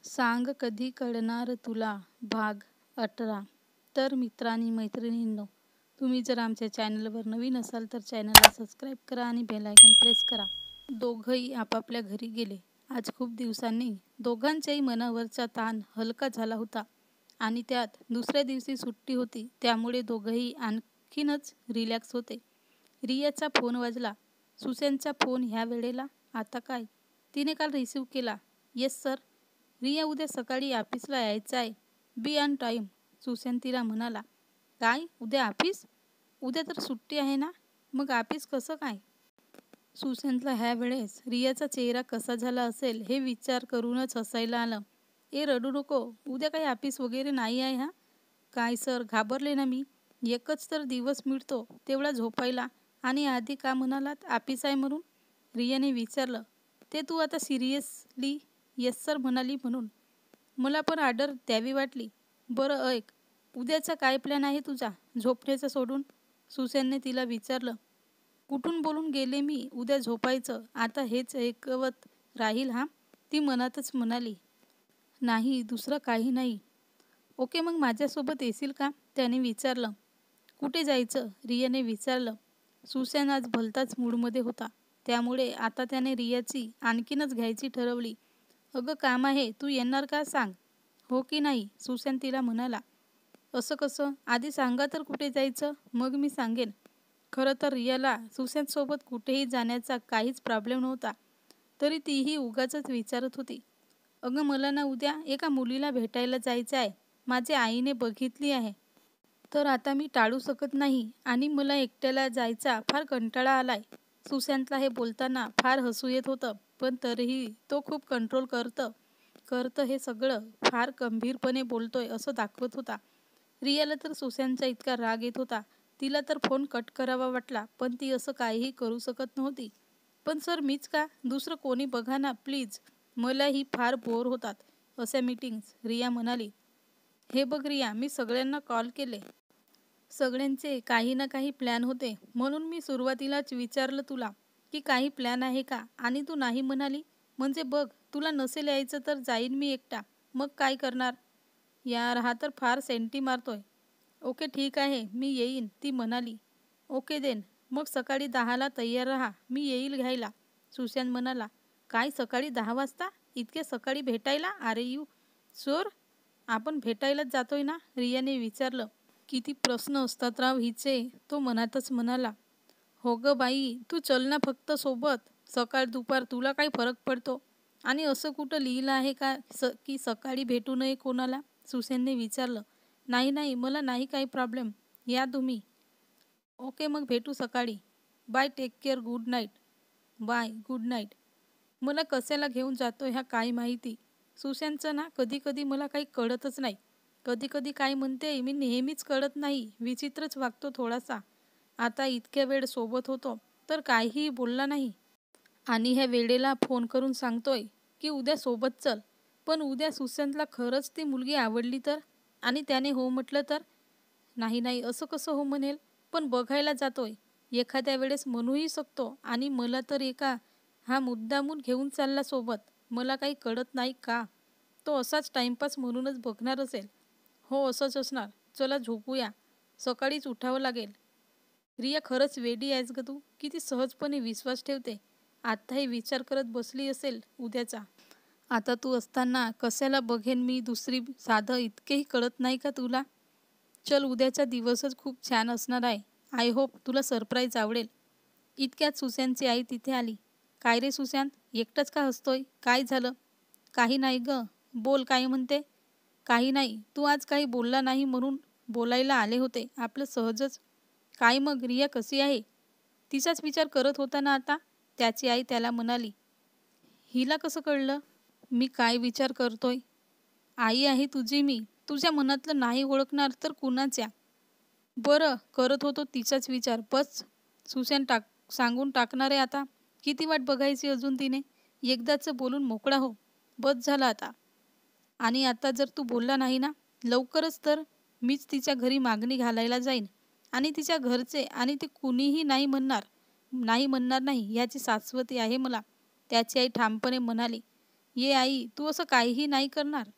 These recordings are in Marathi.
सांग कधी कळणार तुला भाग 18. तर मित्रांनी मैत्रिणींनो, तुम्ही जर आमच्या चॅनलवर नवीन असाल तर चॅनलला सबस्क्राईब करा आणि बेल आयकॉन प्रेस करा. दोघंही आपापल्या घरी गेले. आज खूप दिवसांनी दोघांच्याही मनावरचा ताण हलका झाला होता आणि त्यात दुसऱ्या दिवशी सुट्टी होती, त्यामुळे दोघंही आणखीनच रिलॅक्स होते. रियाचा फोन वाजला. सुसेनचा फोन ह्या वेळेला? आता काय? तिने काल रिसीव्ह केला. Yes sir. रिया, उद्या सकाळी ऑफिसला यायचं आहे. Be on time. सुसेन तिला म्हणाला. काय, उद्या ऑफिस? उद्या तर सुट्टी आहे ना, मग ऑफिस कसं काय? सुसेनला ह्या वेळेस रियाचा चेहरा कसा झाला असेल हे विचार करूनच हसायला आलं. ए रडू नको, उद्या काही ऑफिस वगैरे नाही आहे. हा काय सर, घाबरले ना मी. एकच तर दिवस मिळतो तेवढा झोपायला, आणि आधी का म्हणालात ऑफिस आहे म्हणून? रियाने विचारलं. ते तू आता सिरियसली येस सर म्हणाली म्हणून मला पण ऑर्डर द्यावी वाटली. बरं ऐक, उद्याचा काय प्लॅन आहे तुझा झोपण्याचा सोडून? सुसेनने तिला विचारलं. कुठून बोलून गेले मी उद्या झोपायचं, आता हेच ऐकवत राहील हा? ती मनातच म्हणाली. नाही, दुसरं काही नाही. ओके, मग माझ्यासोबत येशील का? त्याने विचारलं. कुठे जायचं? रियाने विचारलं. सुसेन आज भलताच मूडमध्ये होता, त्यामुळे आता त्याने रियाची आणखीनच घ्यायची ठरवली. अगं काम आहे, तू येणार का सांग? हो की नाही? सुसेन तिला म्हणाला. असं कसं? आधी सांगा तर कुठे जायचं, मग मी सांगेन. खरं तर रियाला सुसेनसोबत कुठेही जाण्याचा काहीच प्रॉब्लेम नव्हता, तरी तीही उगाचच विचारत होती. अगं मला ना उद्या एका मुलीला भेटायला जायचं आहे. माझ्या आईने बघितली आहे, तर आता मी टाळू शकत नाही आणि मला एकट्याला जायचा फार कंटाळा आलाय. सुशांतला हे बोलताना फार हसू येत होतं, पण तरीही तो खूप कंट्रोल करतं हे सगळं फार गंभीरपणे बोलतोय असं दाखवत होता. रियाला तर सुशांतचा इतका राग येत होता, तिला तर फोन कट करावा वाटला, पण ती असं काहीही करू शकत नव्हती. पण सर मीच का? दुसरं कोणी बघा ना प्लीज, मलाही फार बोर होतात अशा मीटिंग्स, रिया म्हणाली. हे बघ रिया, मी सगळ्यांना कॉल केले. सगळ्यांचे काही ना काही प्लॅन होते, म्हणून मी सुरुवातीलाच विचारलं तुला की काही प्लॅन आहे का, आणि तू नाही म्हणाली. म्हणजे बघ, तुला नसेल यायचं तर जाईन मी एकटा, मग काय करणार? यार, हा तर फार सेंटी मारतोय. ओके ठीक आहे, मी येईन, ती म्हणाली. ओके देन, मग सकाळी 10ला तयार राहा, मी येईल घ्यायला. सुशांत म्हणाला. काय, सकाळी 10 वाजता? इतके सकाळी भेटायला? अरे यू शोर, आपण भेटायलाच जातोय ना? रियाने विचारलं. किती प्रश्न असतात राव हिचे, तो मनातच म्हणाला. हो ग बाई, तू चल ना फक्त सोबत. सकाळ दुपार तुला काय फरक पडतो? आणि असं कुठं लिहिलं आहे का की सकाळी भेटू नये कोणाला? सुसेनने विचारलं. नाही नाही, मला नाही काही प्रॉब्लेम, या तुम्ही. ओके, मग भेटू सकाळी. Bye, take care, good night. Bye, good night. मला कशाला घेऊन जातो ह्या काय माहिती. सुशांतचं ना कधी कधी मला काही कळतच नाही. कधी कधी काय म्हणते मी नेहमीच कळत नाही, विचित्रच वागतो थोडासा. आता इतक्या वेळ सोबत होतो तर काहीही बोलला नाही, आणि ह्या वेळेला फोन करून सांगतोय की उद्या सोबत चल. पण उद्या सुशांतला खरंच ती मुलगी आवडली तर, आणि त्याने हो म्हटलं तर? नाही नाही, असं कसं हो म्हणेल? पण बघायला जातोय, एखाद्या वेळेस म्हणूही शकतो. आणि मला तर हा मुद्दामून घेऊन चालला सोबत. मला काही कळत नाही का? तो असाच टाइमपास म्हणूनच बघणार असेल. हो, असंच असणार. चला झोपूया, सकाळीच उठावं लागेल. रिया, खरंच वेडी आहेस ग तू. किती सहजपणे विश्वास ठेवते. आत्ताही विचार करत बसली असेल उद्याचा. आता तू असताना कशाला बघेन मी दुसरी, साधं इतकेही कळत नाही का तुला? चल, उद्याचा दिवसच खूप छान असणार आहे. आय होप तुला सरप्राईज आवडेल. इतक्यात सुशांतची आई तिथे आली. काय रे सुशांत, एकटाच का हसतोय? काय झालं? काही नाही ग. बोल, काय म्हणते? काही नाही, तू आज काही बोलला नाही म्हणून बोलायला आले होते, आपलं सहजच. काय मग, रिया कशी आहे? तिचाच विचार करत होता ना आता, त्याची आई त्याला म्हणाली. हिला कसं कळलं मी काय विचार करतोय? आई आहे तुझी मी, तुझ्या मनातलं नाही ओळखणार तर कुणाच्या? बरं, करत होतो तिचाच विचार बस. सुशांत सांगून टाकणार आहे आता. किती वाट बघायची अजून तिने? एकदाच बोलून मोकळा हो, बस झाला आता. आणि आता जर तू बोलला नाही ना लवकरच, तर मीच तिच्या घरी मागणी घालायला जाईन, आणि तिच्या घरचे आणि ते कुणीही नाही म्हणणार नाही याची शाश्वती आहे मला, त्याची आई ठामपणे म्हणाली. ये आई, तू असं काहीही नाही करणार.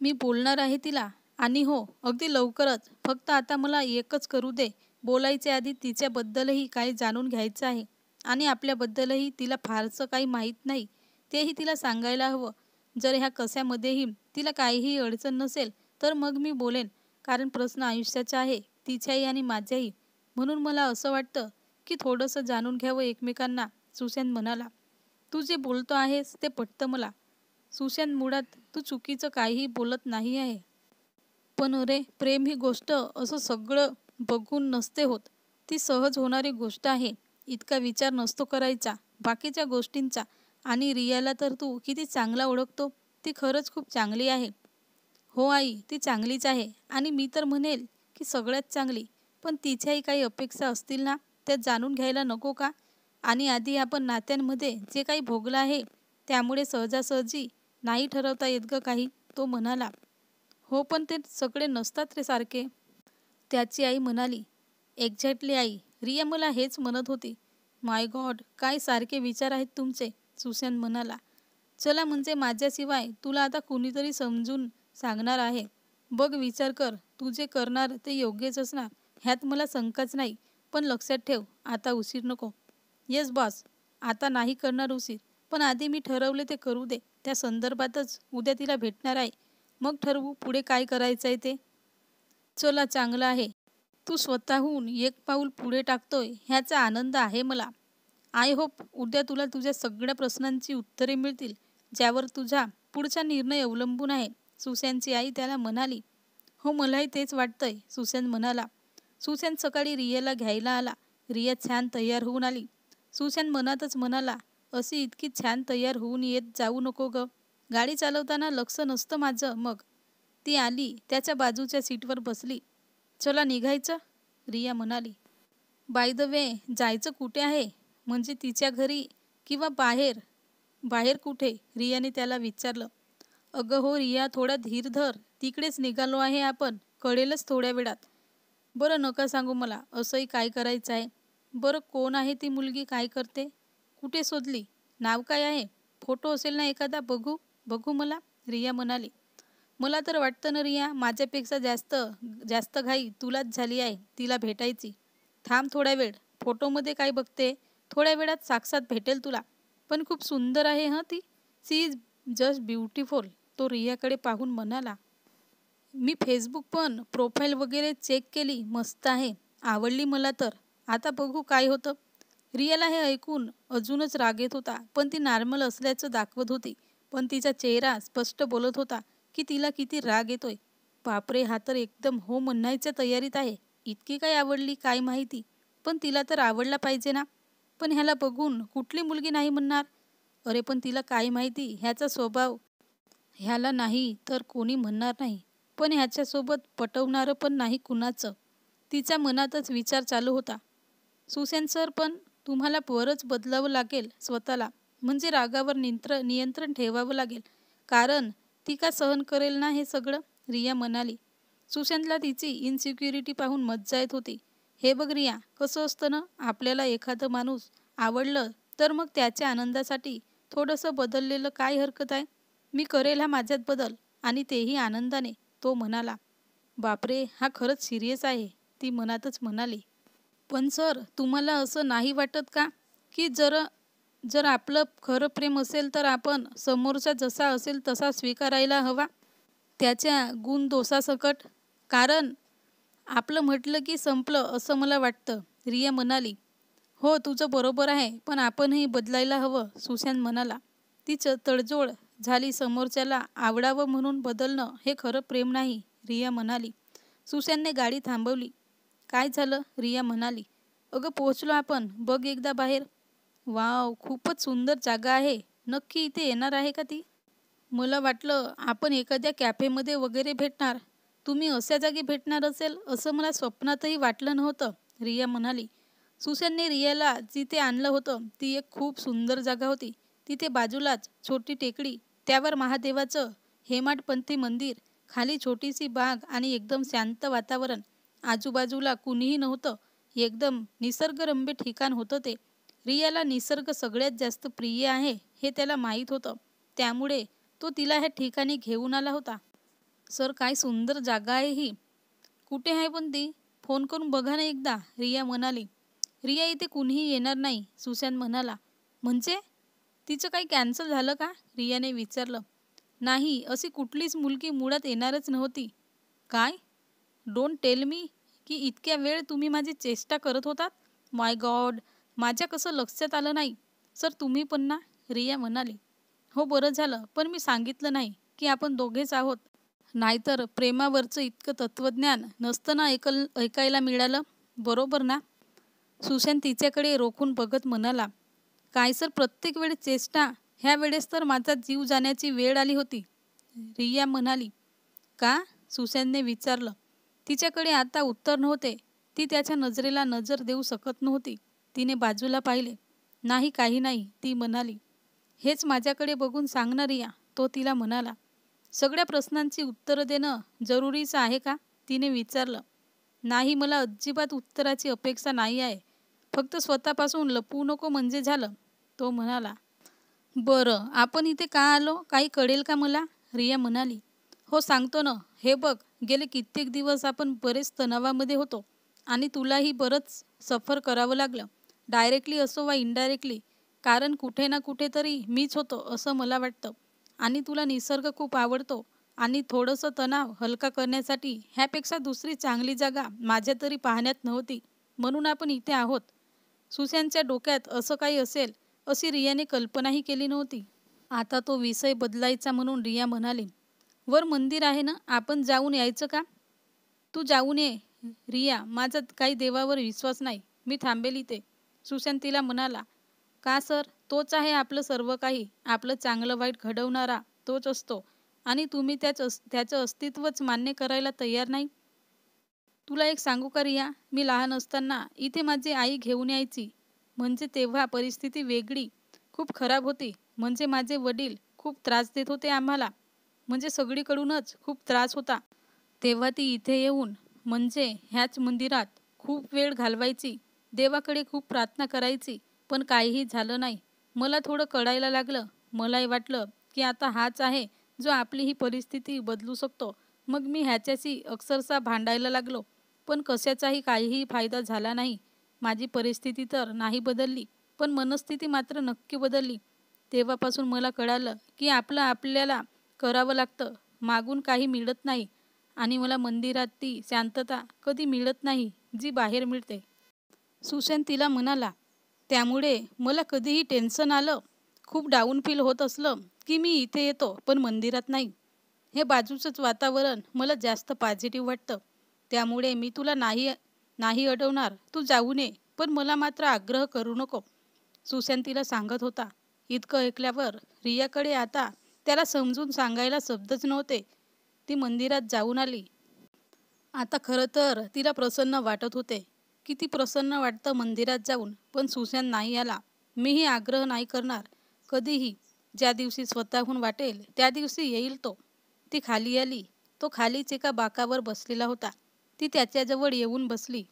मी बोलणार आहे तिला, आणि हो, अगदी लवकरच. फक्त आता मला एकच करू दे. बोलायचे आधी तिच्याबद्दलही काही जाणून घ्यायचं आहे, आणि आपल्याबद्दलही तिला फारसं काही माहीत नाही, तेही तिला सांगायला हवं. जर ह्या कशामध्येही तिला काहीही अडचण नसेल तर मग मी बोलेन, कारण प्रश्न आयुष्याचा आहे, तिच्याही आणि माझ्याही. म्हणून मला असं वाटतं की थोडंसं जाणून घ्यावं एकमेकांना. सुशांत म्हणाला, तू जे बोलतो आहेस ते पटतं मला. सुशांत, मुळात तू चुकीचं काहीही बोलत नाही आहे. पण अरे, प्रेम ही गोष्ट असं सगळं बघून नसते होत. ती सहज होणारी गोष्ट आहे. इतका विचार नसतो करायचा बाकीच्या गोष्टींचा. आणि रियाला तर तू किती चांगला ओळखतो. ती खरंच खूप चांगली आहे. हो आई, ती चांगलीच आहे, आणि मी तर म्हणेल की सगळ्यात चांगली. पण तिच्याही काही अपेक्षा असतील ना, त्या जाणून घ्यायला नको का? आणि आधी आपण नात्यांमध्ये जे काही भोगलं आहे त्यामुळे सहजासहजी नाही ठरवता येत ग काही, तो म्हणाला. हो, पण ते सगळे नसतात रे सारखे, त्याची आई म्हणाली. एक्झॅक्टली आई, रिया मला हेच म्हणत होती. माय गॉड, काय सारखे विचार आहेत तुमचे, सुशांत म्हणाला. चला, म्हणजे माझ्याशिवाय तुला आता कुणीतरी समजून सांगणार आहे. बघ, विचार कर, तू जे करणार ते योग्यच असणार, ह्यात मला शंकाच नाही. पण लक्षात ठेव, आता उशीर नको. येस बॉस, आता नाही करणार उशीर. पण आधी मी ठरवले ते करू दे. त्या संदर्भातच उद्या तिला भेटणार आहे. मग ठरवू पुढे काय करायचं आहे ते. चला, चांगलं आहे. तू स्वतःहून एक पाऊल पुढे टाकतोय ह्याचा आनंद आहे मला. आय होप उद्या तुला तुझ्या सगळ्या प्रश्नांची उत्तरे मिळतील, ज्यावर तुझा पुढचा निर्णय अवलंबून आहे, सुशांतची आई त्याला म्हणाली. हो, मलाही तेच वाटतंय, सुशांत म्हणाला. सुशांत सकाळी रियाला घ्यायला आला. रिया छान तयार होऊन आली. सुशांत मनातच म्हणाला, अशी इतकी छान तयार होऊन येत जाऊ नको ग. गाडी चालवताना लक्ष नसतं माझं. मग ती आली, त्याच्या बाजूच्या सीटवर बसली. चला, निघायचं, रिया म्हणाली. बाय द वे, जायचं कुठे आहे? म्हणजे तिच्या घरी किंवा बाहेर? बाहेर कुठे, रियाने त्याला विचारलं. अगं हो रिया, थोडा धीर धर. तिकडेच निघालो आहे आपण, कळेलच थोड्या वेळात. बरं, नका सांगू मला, असंही काय करायचं आहे. बरं, कोण आहे ती मुलगी, काय करते, कुठे शोधली, नाव काय आहे? फोटो असेल ना एखादा, बघू बघू मला, रिया म्हणाली. मला तर वाटतं ना रिया, माझ्यापेक्षा जास्त जास्त घाई तुलाच झाली आहे तिला भेटायची. थांब थोडा वेळ, फोटोमध्ये काय बघते, थोड्या वेळात साक्षात भेटेल तुला. पण खूप सुंदर आहे हं ती. सी इज जस्ट ब्युटिफुल, तो रियाकडे पाहून म्हणाला. मी फेसबुक पण प्रोफाईल वगैरे चेक केली, मस्त आहे, आवडली मला तर. आता बघू काय होतं. रियाला हे ऐकून अजूनच राग येत होता, पण ती नॉर्मल असल्याचं दाखवत होती. पण तिचा चेहरा स्पष्ट बोलत होता की तिला किती राग येतोय. बापरे, हा तर एकदम हो म्हणायच्या तयारीत आहे. इतकी काय आवडली काय माहिती, पण तिला तर आवडला पाहिजे ना. पण ह्याला बघून कुठली मुलगी नाही म्हणणार? अरे, पण तिला काय माहिती ह्याचा स्वभाव. ह्याला नाही तर कोणी म्हणणार नाही, पण ह्याच्यासोबत पटवणारं पण नाही कुणाचं. तिच्या मनातच विचार चालू होता. सुशांत सर, पण तुम्हाला बरंच बदलावं लागेल स्वतःला. म्हणजे रागावर नियंत्रण ठेवावं लागेल, कारण ती का सहन करेल ना हे सगळं, रिया म्हणाली. सुशांतला तिची इनसिक्युरिटी पाहून मज्जा येत होती. हे बघ रिया, कसं असतं ना, आपल्याला एखादं माणूस आवडलं तर मग त्याच्या आनंदासाठी थोडंसं बदललेलं काय हरकत आहे. मी करेल हा माझ्यात बदल, आणि तेही आनंदाने, तो म्हणाला. बापरे, हा खरंच सिरियस आहे, ती मनातच म्हणाली. पण सर, तुम्हाला असं नाही वाटत का की जर जर आपलं खरं प्रेम असेल तर आपण समोरचा जसा असेल तसा स्वीकारायला हवा, त्याच्या गुणदोषासकट? कारण आपलं म्हटलं की संपलं असं मला वाटतं, रिया म्हणाली. हो, तुझं बरोबर आहे, पण आपणही बदलायला हवं, सुशांत म्हणाला. तिचं तडजोड झाली. समोरच्याला आवडावं म्हणून बदलणं हे खरं प्रेम नाही, रिया म्हणाली. सुशांतने गाडी थांबवली. काय झालं, रिया म्हणाली. अगं, पोहोचलो आपण, बघ एकदा बाहेर. वाव, खूपच सुंदर जागा आहे. नक्की इथे येणार आहे का ती? मला वाटलं आपण एखाद्या कॅफेमध्ये वगैरे भेटणार. तुम्ही अशा जागी भेटणार असेल असं मला स्वप्नातही वाटलं नव्हतं, रिया म्हणाली. सुशांतने रियाला जिथे आणलं होतं ती एक खूप सुंदर जागा होती. तिथे बाजूलाच छोटी टेकडी, त्यावर महादेवाचं हेमाडपंथी मंदिर, खाली छोटीशी बाग आणि एकदम शांत वातावरण. आजूबाजूला कुणीही नव्हतं. एकदम निसर्गरम्य ठिकाण होतं ते. रियाला निसर्ग सगळ्यात जास्त प्रिय आहे हे त्याला माहीत होतं. त्यामुळे तो तिला ह्या ठिकाणी घेऊन आला होता. सर, काय सुंदर जागा आहे ही. कुठे आहे पण ती? फोन करून बघा ना एकदा, रिया म्हणाली. रिया, इथे कुणीही येणार नाही, सुशांत म्हणाला. म्हणजे तिचं काही कॅन्सल झालं का? रियाने विचारलं. नाही, अशी कुठलीच मुलगी मुळात येणारच नव्हती. काय? डोंट टेल मी की इतक्या वेळ तुम्ही माझी चेष्टा करत होतात. माय गॉड, माझ्या कसं लक्षात आलं नाही. सर, तुम्ही पण ना, रिया म्हणाली. हो, बरं झालं, पण मी सांगितलं नाही की आपण दोघेच आहोत. नाहीतर प्रेमावरचं इतकं तत्त्वज्ञान नसतं ना ऐकायला मिळालं, बरोबर ना? सुशांत तिच्याकडे रोखून बघत म्हणाला. काय सर, प्रत्येक वेळेस चेष्टा? ह्या वेळेस तर माझा जीव जाण्याची वेळ आली होती, रिया म्हणाली. का? सुशांतने विचारलं. तिच्याकडे आता उत्तर नव्हते. ती त्याच्या नजरेला नजर देऊ शकत नव्हती. तिने बाजूला पाहिले. नाही, काही नाही, ती म्हणाली. हेच माझ्याकडे बघून सांग ना रिया, तो तिला म्हणाला. सगळ्या प्रश्नांची उत्तरं देणं जरुरीचं आहे का? तिने विचारलं. नाही, मला अजिबात उत्तराची अपेक्षा नाही आहे. फक्त स्वतःपासून लपवू नको म्हणजे झालं, तो म्हणाला. बरं, आपण इथे का आलो काही कळेल का मला? रिया म्हणाली. हो, सांगतो ना. हे बघ, गेले कित्येक दिवस आपण बरेच तणावामध्ये होतो आणि तुलाही बरंच सफर करावं लागलं, डायरेक्टली असो वा इनडायरेक्टली. कारण कुठे ना कुठेतरी मीच होतो असं मला वाटतं. आणि तुला निसर्ग खूप आवडतो आणि थोडंसं तणाव हलका करण्यासाठी ह्यापेक्षा दुसरी चांगली जागा माझ्या तरी पाहण्यात नव्हती. म्हणून आपण इथे आहोत. सुशांतच्या डोक्यात असं काही असेल अशी रियाने कल्पनाही केली नव्हती. आता तो विषय बदलायचा म्हणून रिया म्हणाली. वर मंदिर आहे ना, आपण जाऊन यायचं का? तू जाऊन ये रिया, माझा काही देवावर विश्वास नाही, मी थांबेल इथे, सुशांत तिला म्हणाला. का सर? तोच आहे आपलं सर्व काही. आपलं चांगलं वाईट घडवणारा तोच असतो आणि तुम्ही त्याचं अस्तित्वच मान्य करायला तयार नाही. तुला एक सांगू का रिया, मी लहान असताना इथे माझी आई घेऊन यायची. म्हणजे तेव्हा परिस्थिती वेगळी, खूप खराब होती. म्हणजे माझे वडील खूप त्रास देत होते आम्हाला. म्हणजे सगळीकडूनच खूप त्रास होता. तेव्हा ती इथे येऊन, म्हणजे ह्याच मंदिरात खूप वेळ घालवायची. देवाकडे खूप प्रार्थना करायची, पण काहीही झालं नाही. मला थोडं कळायला लागलं. मलाही वाटलं की आता हाच आहे जो आपली ही परिस्थिती बदलू शकतो. मग मी ह्याच्याशी अक्षरशः भांडायला लागलो. पण कशाचाही काहीही फायदा झाला नाही. माझी परिस्थिती तर नाही बदलली, पण मनस्थिती मात्र नक्की बदलली. तेव्हापासून मला कळालं की आपल्याला करावं लागतं. मागून काही मिळत नाही आणि मला मंदिरात ती शांतता कधी मिळत नाही जी बाहेर मिळते, सुशांत तिला म्हणाला. त्यामुळे मला कधीही टेन्शन आलं, खूप डाऊन फील होत असलं की मी इथे येतो, पण मंदिरात नाही. हे बाजूचंच वातावरण मला जास्त पॉझिटिव्ह वाटतं. त्यामुळे मी तुला नाही अडवणार, तू जाऊ नये, पण मला मात्र आग्रह करू नको, सुशांत तिला सांगत होता. इतकं ऐकल्यावर रियाकडे आता त्याला समजून सांगायला शब्दच नव्हते. ती मंदिरात जाऊन आली. आता खरं तर तिला प्रसन्न वाटत होते. किती प्रसन्न वाटतं मंदिरात जाऊन. पण सुशांत नाही आला. मीही आग्रह नाही करणार कधीही. ज्या दिवशी स्वतःहून वाटेल त्या दिवशी येईल तो. ती खाली आली. तो खालीच एका बाकावर बसलेला होता. ती त्याच्याजवळ येऊन बसली.